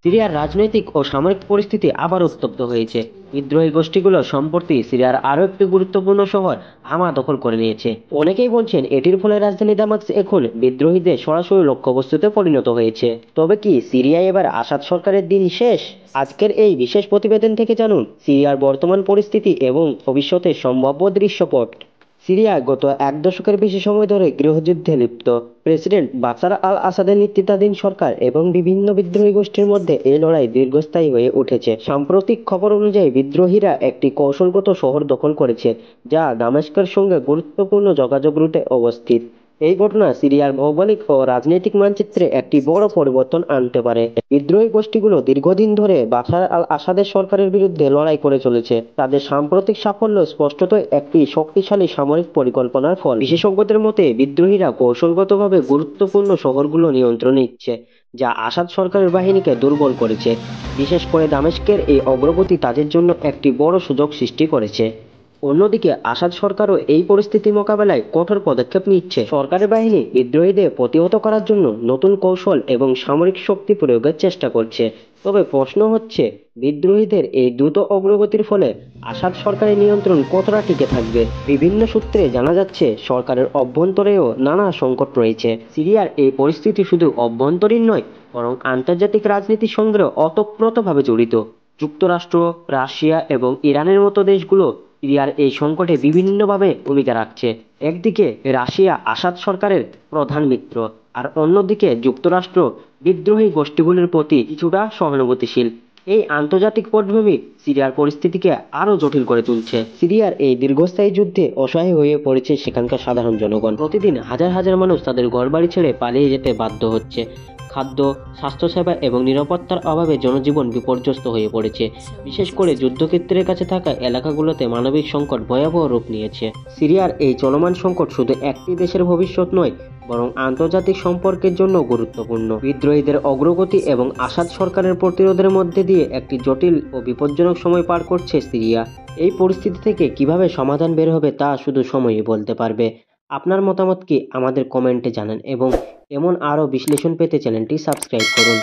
সিরিয়ার রাজনৈতিক ও সামরিক পরিস্থিতি আবার উত্তপ্ত হয়েছে। বিদ্রোহী গোষ্ঠীগুলো সম্প্রতি সিরিয়ার আরও একটি গুরুত্বপূর্ণ শহর হামা দখল করে নিয়েছে। অনেকেই বলছেন এটির ফলে রাজধানী দামাস্ক এখন বিদ্রোহীদের সরাসরি লক্ষ্যবস্তুতে পরিণত হয়েছে। তবে কি সিরিয়ায় এবার আসাদ সরকারের দিন শেষ? আজকের এই বিশেষ প্রতিবেদন থেকে জানুন সিরিয়ার বর্তমান পরিস্থিতি এবং ভবিষ্যতের সম্ভাব্য দৃশ্যপট। সিরিয়া গত এক দশকের বেশি সময় ধরে গৃহযুদ্ধে লিপ্ত। প্রেসিডেন্ট বাশার আল আসাদের নেতৃত্বাধীন সরকার এবং বিভিন্ন বিদ্রোহী গোষ্ঠীর মধ্যে এই লড়াই দীর্ঘস্থায়ী হয়ে উঠেছে। সাম্প্রতিক খবর অনুযায়ী বিদ্রোহীরা একটি কৌশলগত শহর দখল করেছে, যা দামেস্কের সঙ্গে গুরুত্বপূর্ণ যোগাযোগ রুটে অবস্থিত। এই ঘটনা সিরিয়ার ভৌগোলিক ও রাজনৈতিক মানচিত্রে একটি বড় পরিবর্তন আনতে পারে। বিদ্রোহী গোষ্ঠীগুলো দীর্ঘদিন ধরে বাশার আল আসাদের সরকারের বিরুদ্ধে লড়াই করে চলেছে। তাদের সাম্প্রতিক সাফল্য স্পষ্টতই একটি শক্তিশালী সামরিক পরিকল্পনার ফল। বিশেষজ্ঞদের মতে বিদ্রোহীরা কৌশলগতভাবে গুরুত্বপূর্ণ শহরগুলো নিয়ন্ত্রণে নিচ্ছে, যা আসাদ সরকারের বাহিনীকে দুর্বল করেছে। বিশেষ করে দামেস্কের এই অগ্রগতি তাদের জন্য একটি বড় সুযোগ সৃষ্টি করেছে। অন্যদিকে আসাদ সরকারও এই পরিস্থিতি মোকাবেলায় কঠোর পদক্ষেপ নিচ্ছে। সরকারের বাহিনী বিদ্রোহীদের প্রতিহত করার জন্য নতুন কৌশল এবং সামরিক শক্তি প্রয়োগের চেষ্টা করছে। তবে প্রশ্ন হচ্ছে, বিদ্রোহীদের এই দ্রুত অগ্রগতির ফলে আসাদ সরকারের নিয়ন্ত্রণ কতটা টিকে থাকবে? বিভিন্ন সূত্রে জানা যাচ্ছে সরকারের অভ্যন্তরেও নানা সংকট রয়েছে। সিরিয়ার এই পরিস্থিতি শুধু অভ্যন্তরীণ নয়, বরং আন্তর্জাতিক রাজনীতির সঙ্গেও ওতপ্রোতভাবে জড়িত। যুক্তরাষ্ট্র, রাশিয়া এবং ইরানের মতো দেশগুলো সিরিয়ার এই সংকটে বিভিন্নভাবে ভূমিকা রাখছে। একদিকে রাশিয়া আসাদ সরকারের প্রধান মিত্র, আর অন্যদিকে যুক্তরাষ্ট্র বিদ্রোহী গোষ্ঠীগুলির প্রতি কিছুটা সহানুভূতিশীল। এই আন্তর্জাতিক পটভূমি সিরিয়ার পরিস্থিতিকে আরও জটিল করে তুলছে। সিরিয়ার এই দীর্ঘস্থায়ী যুদ্ধে অসহায় হয়ে পড়েছে সেখানকার সাধারণ জনগণ। প্রতিদিন হাজার হাজার মানুষ তাদের ঘরবাড়ি ছেড়ে পালিয়ে যেতে বাধ্য হচ্ছে। খাদ্য, স্বাস্থ্যসেবা এবং নিরাপত্তার অভাবে জনজীবন বিপর্যস্ত হয়ে পড়েছে। বিশেষ করে যুদ্ধক্ষেত্রের কাছে থাকা এলাকাগুলোতে মানবিক সংকট ভয়াবহ রূপ নিয়েছে। সিরিয়ার এই চলমান সংকট শুধু একটি দেশের ভবিষ্যৎ নয়, বরং আন্তর্জাতিক সম্পর্কের জন্য গুরুত্বপূর্ণ। বিদ্রোহীদের অগ্রগতি এবং আসাদ সরকারের প্রতিরোধের মধ্যে দিয়ে একটি জটিল ও বিপজ্জনক সময় পার করছে সিরিয়া। এই পরিস্থিতি থেকে কিভাবে সমাধান বের হবে তা শুধু সময়ই বলতে পারবে। আপনার মতামত কি আমাদের কমেন্টে জানান এবং এমন আরও বিশ্লেষণ পেতে চ্যানেলটি সাবস্ক্রাইব করুন।